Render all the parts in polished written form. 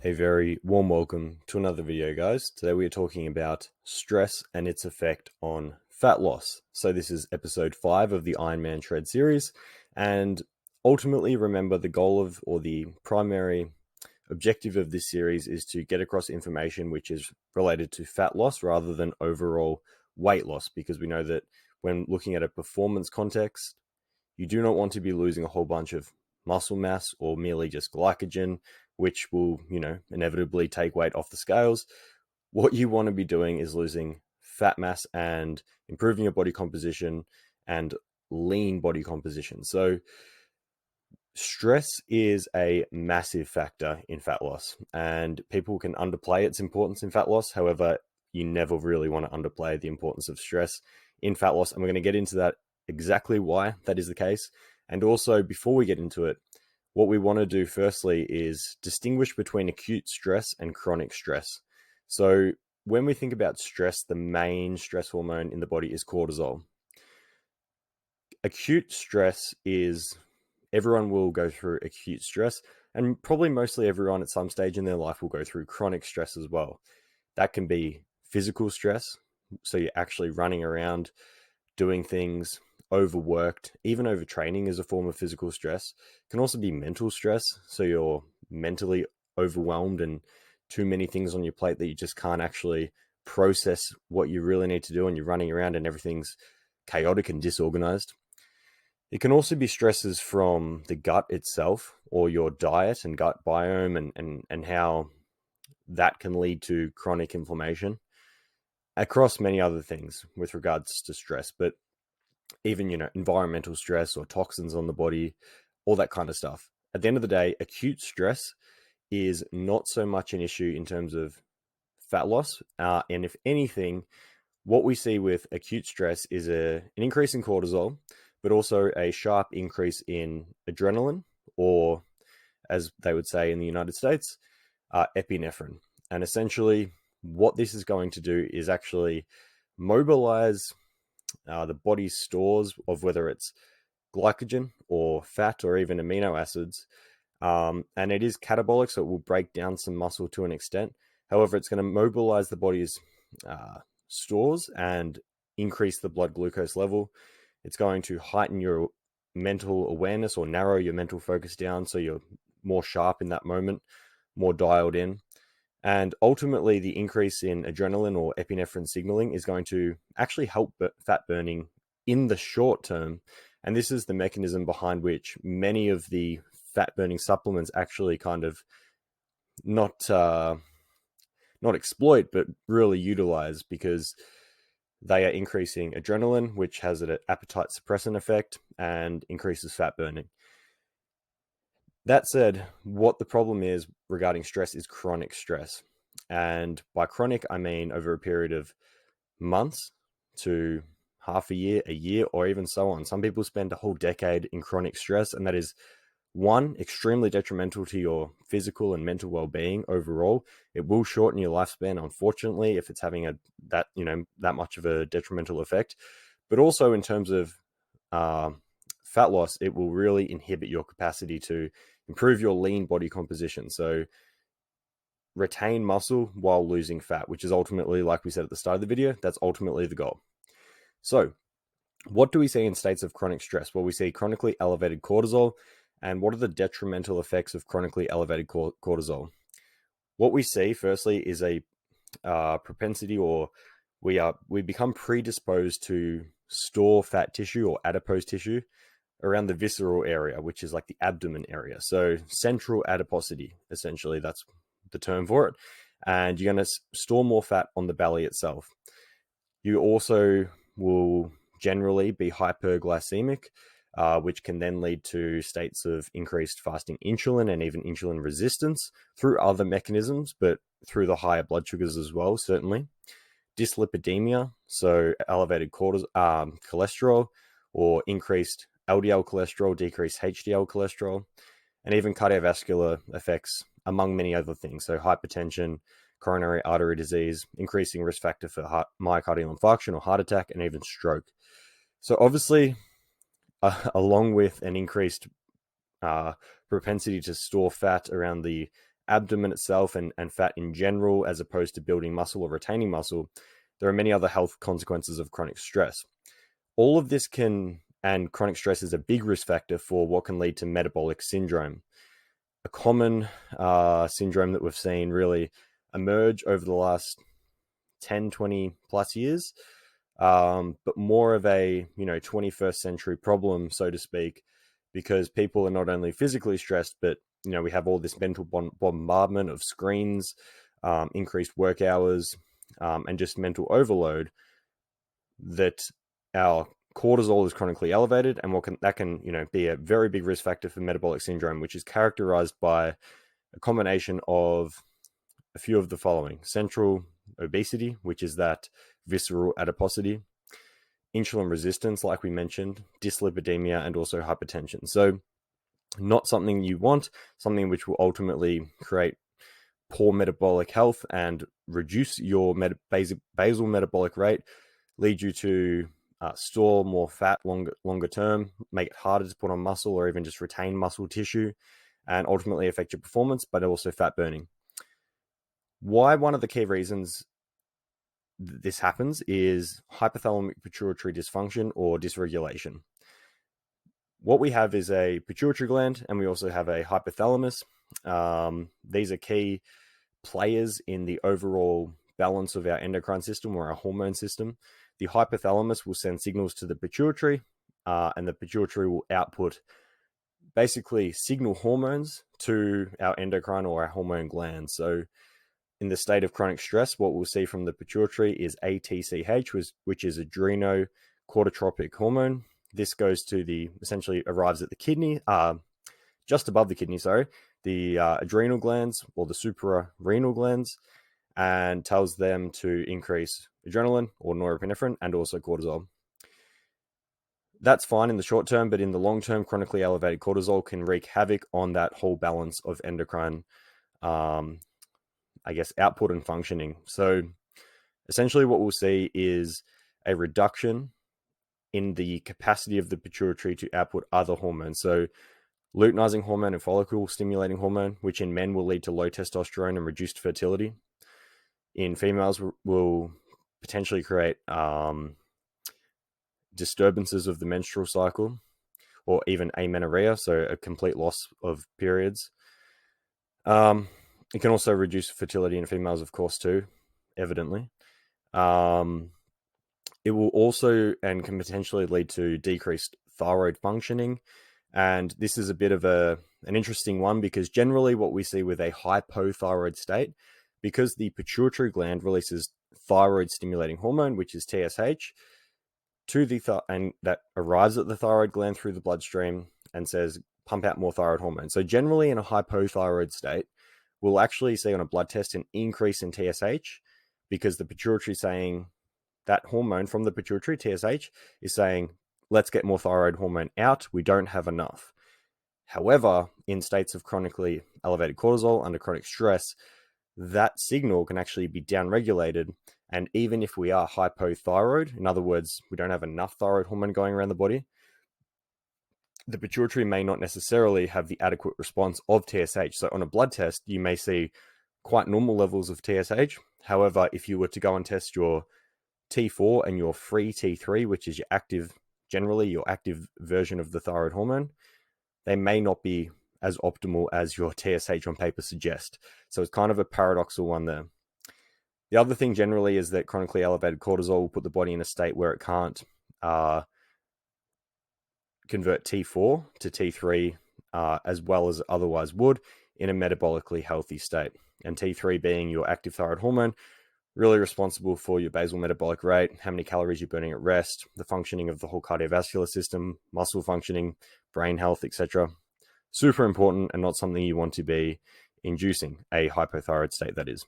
A very warm welcome to another video, guys. Today we are talking about stress and its effect on fat loss. So this is episode 5 of the Ironman Shred series. And ultimately, remember, the goal of, or the primary objective of this series is to get across information which is related to fat loss rather than overall weight loss, because we know that when looking at a performance context, you do not want to be losing a whole bunch of muscle mass or merely just glycogen, which will, inevitably take weight off the scales. What you want to be doing is losing fat mass and improving your body composition and lean body composition. So stress is a massive factor in fat loss, and people can underplay its importance in fat loss. However, you never really want to underplay the importance of stress in fat loss. And we're going to get into that, exactly why that is the case. And also, before we get into it, what we want to do firstly is distinguish between acute stress and chronic stress. So when we think about stress, the main stress hormone in the body is cortisol. Acute stress is, everyone will go through acute stress, and probably mostly everyone at some stage in their life will go through chronic stress as well. That can be physical stress, so you're actually running around doing things, overworked. Even overtraining is a form of physical stress. It can also be mental stress, so you're mentally overwhelmed and too many things on your plate that you just can't actually process what you really need to do, and you're running around and everything's chaotic and disorganized. It can also be stresses from the gut itself, or your diet and gut biome, and how that can lead to chronic inflammation, across many other things with regards to stress. But even, environmental stress or toxins on the body, all that kind of stuff. At the end of the day, acute stress is not so much an issue in terms of fat loss. And if anything, what we see with acute stress is an increase in cortisol, but also a sharp increase in adrenaline, or as they would say in the United States, epinephrine. And essentially what this is going to do is actually mobilize the body's stores of, whether it's glycogen or fat or even amino acids. And it is catabolic, so it will break down some muscle to an extent. However, it's going to mobilize the body's stores and increase the blood glucose level. It's going to heighten your mental awareness, or narrow your mental focus down, so you're more sharp in that moment, more dialed in. And ultimately, the increase in adrenaline or epinephrine signaling is going to actually help fat burning in the short term. And this is the mechanism behind which many of the fat burning supplements actually kind of not exploit, but really utilize, because they are increasing adrenaline, which has an appetite suppressant effect and increases fat burning. That said, what the problem is regarding stress is chronic stress. And by chronic, I mean over a period of months to half a year, or even so on. Some people spend a whole decade in chronic stress, and that is, one, extremely detrimental to your physical and mental well-being overall. It will shorten your lifespan, unfortunately, if it's having that much of a detrimental effect. But also in terms of fat loss, it will really inhibit your capacity to improve your lean body composition. So retain muscle while losing fat, which is ultimately, like we said at the start of the video, that's ultimately the goal. So what do we see in states of chronic stress? Well, we see chronically elevated cortisol. And what are the detrimental effects of chronically elevated cortisol? What we see firstly is a propensity, or we become predisposed to store fat tissue or adipose tissue around the visceral area, which is like the abdomen area. So central adiposity, essentially, that's the term for it. And you're going to store more fat on the belly itself. You also will generally be hyperglycemic, which can then lead to states of increased fasting insulin and even insulin resistance through other mechanisms, but through the higher blood sugars as well, certainly. Dyslipidaemia, so elevated cholesterol, or increased LDL cholesterol, decreased HDL cholesterol, and even cardiovascular effects, among many other things. So hypertension, coronary artery disease, increasing risk factor for myocardial infarction or heart attack, and even stroke. So obviously, along with an increased propensity to store fat around the abdomen itself and fat in general, as opposed to building muscle or retaining muscle, there are many other health consequences of chronic stress. All of this and chronic stress is a big risk factor for what can lead to metabolic syndrome. A common syndrome that we've seen really emerge over the last 10, 20 plus years, but more of a 21st century problem, so to speak, because people are not only physically stressed, but we have all this mental bombardment of screens, increased work hours, and just mental overload, that our cortisol is chronically elevated, and that can be a very big risk factor for metabolic syndrome, which is characterized by a combination of a few of the following: central obesity, which is that visceral adiposity; insulin resistance, like we mentioned; dyslipidaemia; and also hypertension. So not something you want, something which will ultimately create poor metabolic health and reduce your basal metabolic rate, lead you to store more fat longer term, make it harder to put on muscle or even just retain muscle tissue, and ultimately affect your performance, but also fat burning. Why one of the key reasons this happens is hypothalamic pituitary dysfunction or dysregulation. What we have is a pituitary gland, and we also have a hypothalamus. These are key players in the overall balance of our endocrine system or our hormone system. The hypothalamus will send signals to the pituitary, and the pituitary will output basically signal hormones to our endocrine or our hormone glands. So in the state of chronic stress, what we'll see from the pituitary is ATCH, which is adrenocorticotropic hormone. This goes to essentially arrives at the kidney, just above the kidney, the adrenal glands or the suprarenal glands, and tells them to increase adrenaline or norepinephrine and also cortisol. That's fine in the short term, but in the long term, chronically elevated cortisol can wreak havoc on that whole balance of endocrine, output and functioning. So essentially what we'll see is a reduction in the capacity of the pituitary to output other hormones. So luteinizing hormone and follicle stimulating hormone, which in men will lead to low testosterone and reduced fertility. In females will potentially create disturbances of the menstrual cycle, or even amenorrhea, so a complete loss of periods. It can also reduce fertility in females, of course, too, evidently. It will also and can potentially lead to decreased thyroid functioning. And this is a bit of an interesting one, because generally what we see with a hypothyroid state, because the pituitary gland releases thyroid stimulating hormone, which is TSH, and that arrives at the thyroid gland through the bloodstream and says, pump out more thyroid hormone. So generally in a hypothyroid state, we'll actually see on a blood test an increase in TSH, because the pituitary is saying, that hormone from the pituitary, TSH, is saying, let's get more thyroid hormone out. We don't have enough. However, in states of chronically elevated cortisol under chronic stress, that signal can actually be downregulated. And even if we are hypothyroid, in other words, we don't have enough thyroid hormone going around the body, the pituitary may not necessarily have the adequate response of TSH. So on a blood test, you may see quite normal levels of TSH. However, if you were to go and test your T4 and your free T3, which is generally your active version of the thyroid hormone, they may not be as optimal as your TSH on paper suggest. So it's kind of a paradoxical one there. The other thing generally is that chronically elevated cortisol will put the body in a state where it can't convert T4 to T3 as well as otherwise would in a metabolically healthy state. And T3 being your active thyroid hormone, really responsible for your basal metabolic rate, how many calories you're burning at rest, the functioning of the whole cardiovascular system, muscle functioning, brain health, etc. Super important, and not something you want to be inducing, a hypothyroid state, that is.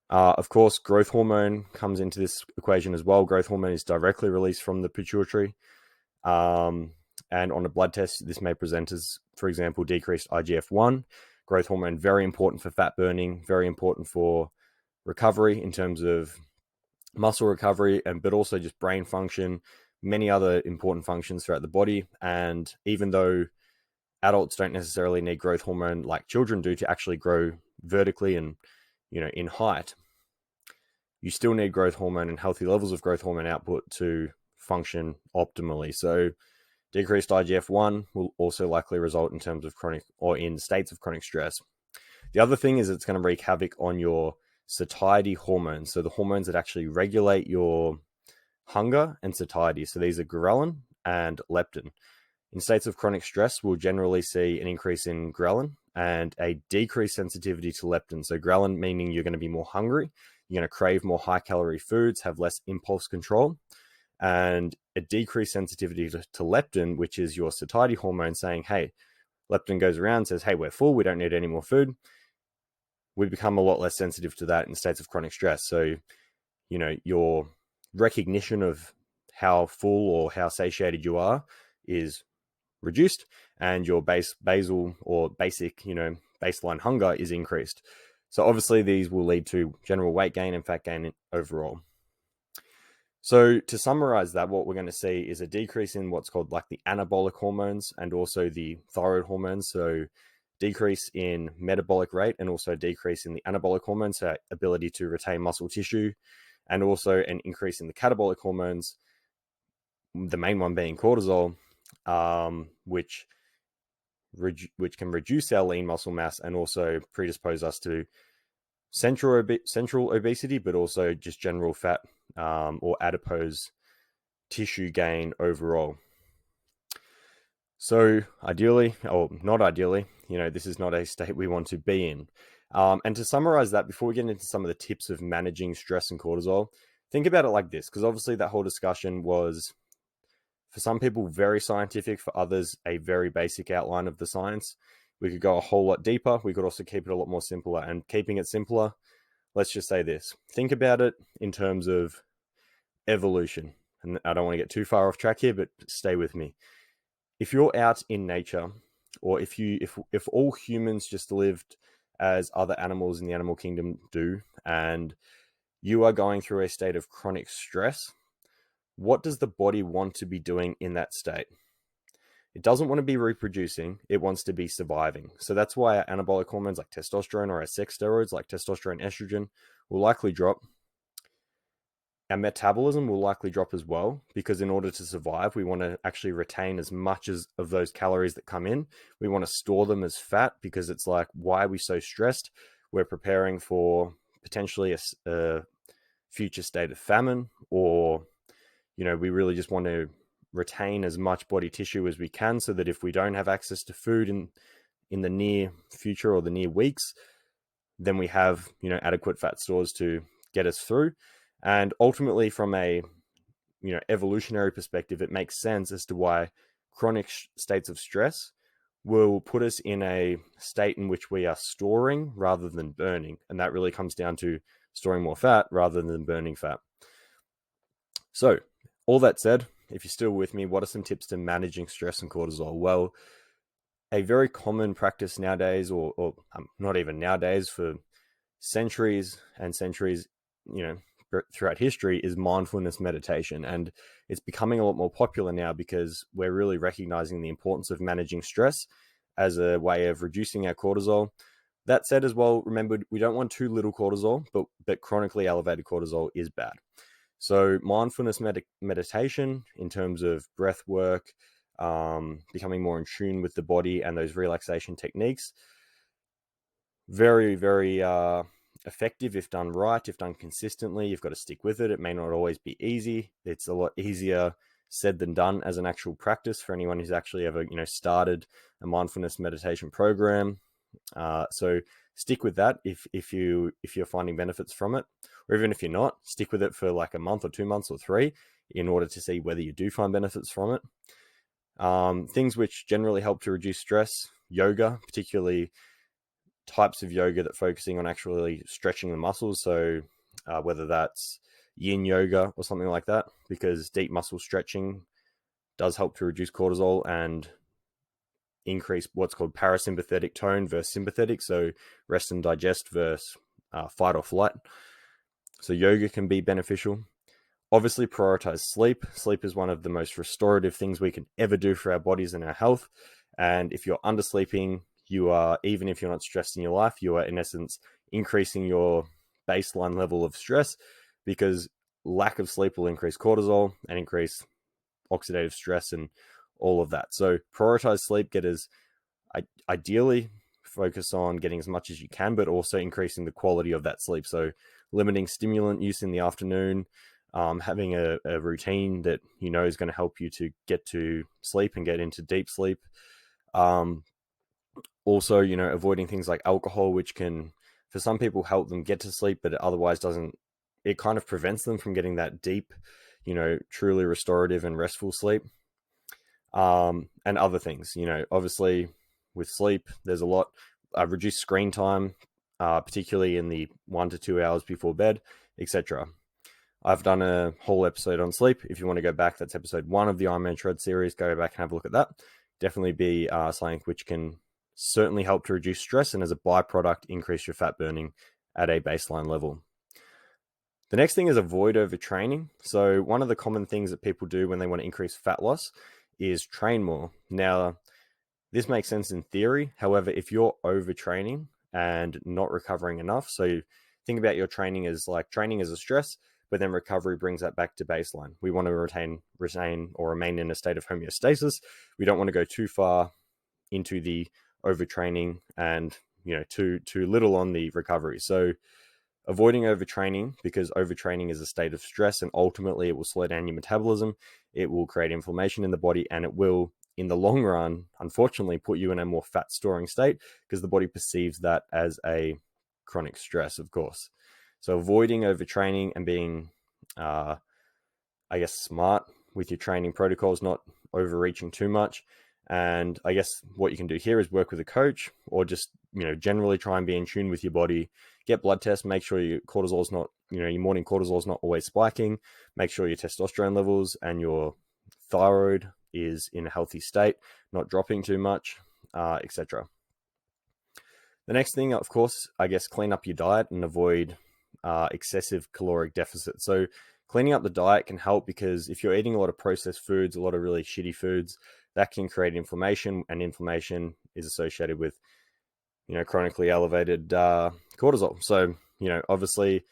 Of course, growth hormone comes into this equation as well. Growth hormone is directly released from the pituitary. And on a blood test, this may present as, for example, decreased IGF-1. Growth hormone, very important for fat burning, very important for recovery in terms of muscle recovery, but also just brain function, many other important functions throughout the body. And even though adults don't necessarily need growth hormone like children do to actually grow vertically and, in height. You still need growth hormone and healthy levels of growth hormone output to function optimally. So decreased IGF-1 will also likely result in terms of chronic or in states of chronic stress. The other thing is it's going to wreak havoc on your satiety hormones. So the hormones that actually regulate your hunger and satiety. So these are ghrelin and leptin. In states of chronic stress, we'll generally see an increase in ghrelin and a decreased sensitivity to leptin. So ghrelin meaning you're going to be more hungry, you're going to crave more high-calorie foods, have less impulse control, and a decreased sensitivity to leptin, which is your satiety hormone saying, hey, leptin goes around, says, hey, we're full, we don't need any more food. We become a lot less sensitive to that in states of chronic stress. So, your recognition of how full or how satiated you are is reduced, and your basal or basic, baseline hunger is increased. So obviously these will lead to general weight gain and fat gain overall. So to summarize that, what we're going to see is a decrease in what's called like the anabolic hormones and also the thyroid hormones. So decrease in metabolic rate and also decrease in the anabolic hormones, so ability to retain muscle tissue, and also an increase in the catabolic hormones, the main one being cortisol, which can reduce our lean muscle mass and also predispose us to central obesity, but also just general fat or adipose tissue gain overall. So ideally, or not ideally, this is not a state we want to be in. And to summarize that, before we get into some of the tips of managing stress and cortisol, think about it like this, because obviously that whole discussion was, for some people, very scientific, for others, a very basic outline of the science. We could go a whole lot deeper. We could also keep it a lot more simpler. And keeping it simpler, let's just say this. Think about it in terms of evolution. And I don't want to get too far off track here, but stay with me. If you're out in nature, or if all humans just lived as other animals in the animal kingdom do, and you are going through a state of chronic stress, what does the body want to be doing in that state? It doesn't want to be reproducing, it wants to be surviving. So that's why our anabolic hormones like testosterone or our sex steroids like testosterone, estrogen will likely drop. Our metabolism will likely drop as well, because in order to survive, we want to actually retain as much of those calories that come in. We want to store them as fat, because it's like, why are we so stressed? We're preparing for potentially a future state of famine, or we really just want to retain as much body tissue as we can, so that if we don't have access to food in the near future or the near weeks, then we have adequate fat stores to get us through. And ultimately, from a evolutionary perspective, it makes sense as to why chronic states of stress will put us in a state in which we are storing rather than burning, and that really comes down to storing more fat rather than burning fat. So all that said, if you're still with me, what are some tips to managing stress and cortisol? Well, a very common practice nowadays, or not even nowadays, for centuries and centuries, throughout history, is mindfulness meditation. And it's becoming a lot more popular now, because we're really recognizing the importance of managing stress as a way of reducing our cortisol. That said as well, remember, we don't want too little cortisol, but chronically elevated cortisol is bad. So mindfulness meditation, in terms of breath work, becoming more in tune with the body and those relaxation techniques, very, very effective if done right, if done consistently. You've got to stick with it. It may not always be easy. It's a lot easier said than done as an actual practice for anyone who's actually ever started a mindfulness meditation program. So stick with that if you're finding benefits from it, or even if you're not, stick with it for like a month or 2 months or 3 in order to see whether you do find benefits from it. Things which generally help to reduce stress: yoga, particularly types of yoga that focusing on actually stretching the muscles. So whether that's yin yoga or something like that, because deep muscle stretching does help to reduce cortisol and increase what's called parasympathetic tone versus sympathetic, so rest and digest versus fight or flight. So yoga can be beneficial. Obviously, prioritize sleep. Sleep is one of the most restorative things we can ever do for our bodies and our health. And if you're undersleeping, you are, even if you're not stressed in your life, you are in essence increasing your baseline level of stress, because lack of sleep will increase cortisol and increase oxidative stress and all of that. So prioritize sleep. Ideally focus on getting as much as you can, but also increasing the quality of that sleep. So limiting stimulant use in the afternoon, having a routine that you know is going to help you to get to sleep and get into deep sleep. Also, you know, avoiding things like alcohol, which can, for some people, help them get to sleep, but it otherwise doesn't. It kind of prevents them from getting that deep, you know, truly restorative and restful sleep. And other things, you know, obviously with sleep, there's a lot. Reduce screen time, particularly in the 1 to 2 hours before bed, etc. I've done a whole episode on sleep. If you want to go back, that's episode 1 of the Ironman Shred series. Go back and have a look at that. Definitely be something which can certainly help to reduce stress, and as a byproduct, increase your fat burning at a baseline level. The next thing is avoid overtraining. So one of the common things that people do when they want to increase fat loss is train more. Now, this makes sense in theory. However, if you're overtraining and not recovering enough, so think about your training as like training as a stress, but then recovery brings that back to baseline. We want to retain or remain in a state of homeostasis. We don't want to go too far into the overtraining and, you know, too little on the recovery. So avoiding overtraining, because overtraining is a state of stress, and ultimately it will slow down your metabolism. It will create inflammation in the body, and it will, in the long run, unfortunately, put you in a more fat storing state, because the body perceives that as a chronic stress, of course. So avoiding overtraining and being, I guess, smart with your training protocols, not overreaching too much. And I guess what you can do here is work with a coach, or just, you know, generally try and be in tune with your body. Get blood tests, make sure your cortisol is not, you know, your morning cortisol is not always spiking. Make sure your testosterone levels and your thyroid is in a healthy state, not dropping too much, etc. The next thing, of course, I guess, clean up your diet and avoid excessive caloric deficit. So cleaning up the diet can help, because if you're eating a lot of processed foods, a lot of really shitty foods, that can create inflammation, and inflammation is associated with, you know, chronically elevated cortisol. So, you know, obviously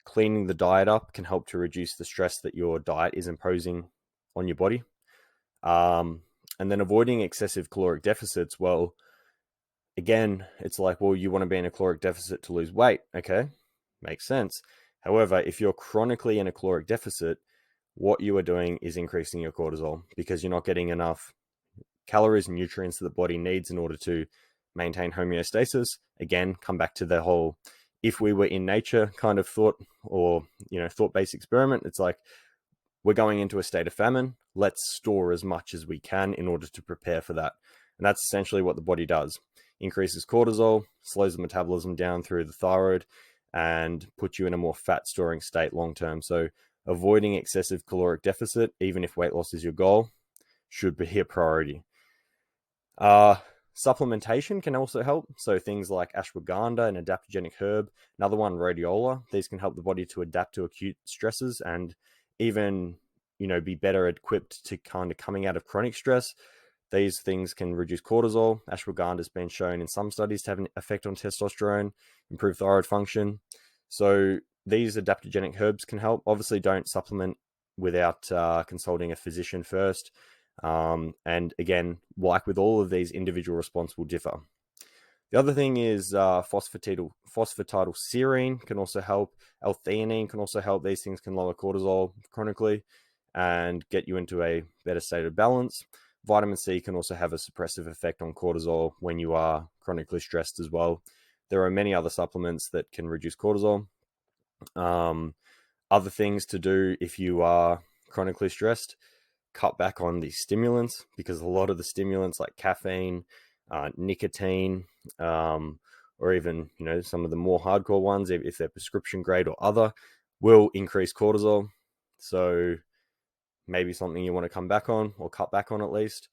cleaning the diet up can help to reduce the stress that your diet is imposing on your body. And then avoiding excessive caloric deficits, well, again, it's like, well, you want to be in a caloric deficit to lose weight. Okay, makes sense. However, if you're chronically in a caloric deficit, what you are doing is increasing your cortisol, because you're not getting enough calories and nutrients that the body needs in order to maintain homeostasis. Again, come back to the whole, if we were in nature kind of thought, or, you know, thought-based experiment. It's like, we're going into a state of famine. Let's store as much as we can in order to prepare for that. And that's essentially what the body does. Increases cortisol, slows the metabolism down through the thyroid, and puts you in a more fat storing state long term. So avoiding excessive caloric deficit, even if weight loss is your goal, should be a priority. Supplementation can also help. So things like ashwagandha, an adaptogenic herb, another one, rhodiola. These can help the body to adapt to acute stresses, and even, you know, be better equipped to kind of coming out of chronic stress. These things can reduce cortisol. Ashwagandha has been shown in some studies to have an effect on testosterone, improve thyroid function. So these adaptogenic herbs can help. Obviously, don't supplement without consulting a physician first. And again, like with all of these, individual response will differ. The other thing is phosphatidylserine can also help. L-theanine can also help. These things can lower cortisol chronically and get you into a better state of balance. Vitamin C can also have a suppressive effect on cortisol when you are chronically stressed as well. There are many other supplements that can reduce cortisol. Other things to do if you are chronically stressed: cut back on the stimulants, because a lot of the stimulants like caffeine, nicotine, or even, you know, some of the more hardcore ones, if they're prescription grade or other, will increase cortisol. So maybe something you want to come back on, or cut back on at least.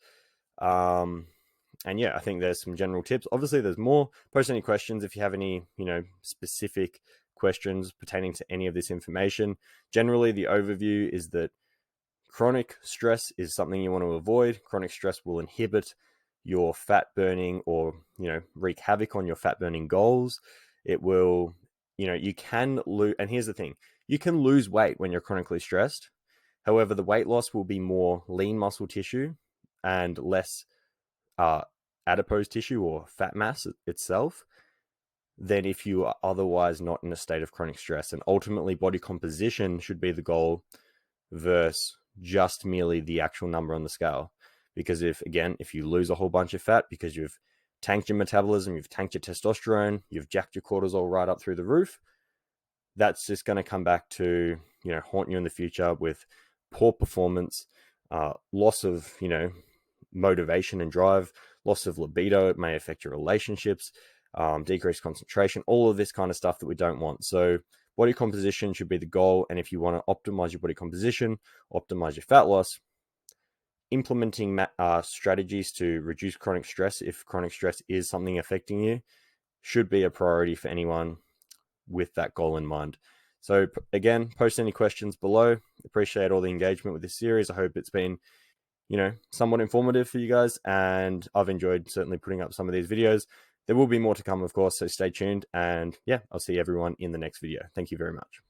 And yeah, I think there's some general tips. Obviously, there's more. Post any questions if you have any, you know, specific questions pertaining to any of this information. Generally, the overview is that chronic stress is something you want to avoid. Chronic stress will inhibit your fat burning, or, wreak havoc on your fat burning goals. It will, you can lose, and here's the thing, you can lose weight when you're chronically stressed. However, the weight loss will be more lean muscle tissue and less adipose tissue or fat mass itself than if you are otherwise not in a state of chronic stress. And ultimately, body composition should be the goal versus just merely the actual number on the scale. Because if you lose a whole bunch of fat because you've tanked your metabolism, you've tanked your testosterone, you've jacked your cortisol right up through the roof, that's just going to come back to, haunt you in the future with poor performance, loss of, motivation and drive, loss of libido. It may affect your relationships, decreased concentration, all of this kind of stuff that we don't want. So body composition should be the goal. And if you want to optimize your body composition, optimize your fat loss, implementing strategies to reduce chronic stress, if chronic stress is something affecting you, should be a priority for anyone with that goal in mind. So again, post any questions below. Appreciate all the engagement with this series. I hope it's been, somewhat informative for you guys, and I've enjoyed certainly putting up some of these videos. There will be more to come, of course, so stay tuned, and yeah, I'll see everyone in the next video. Thank you very much.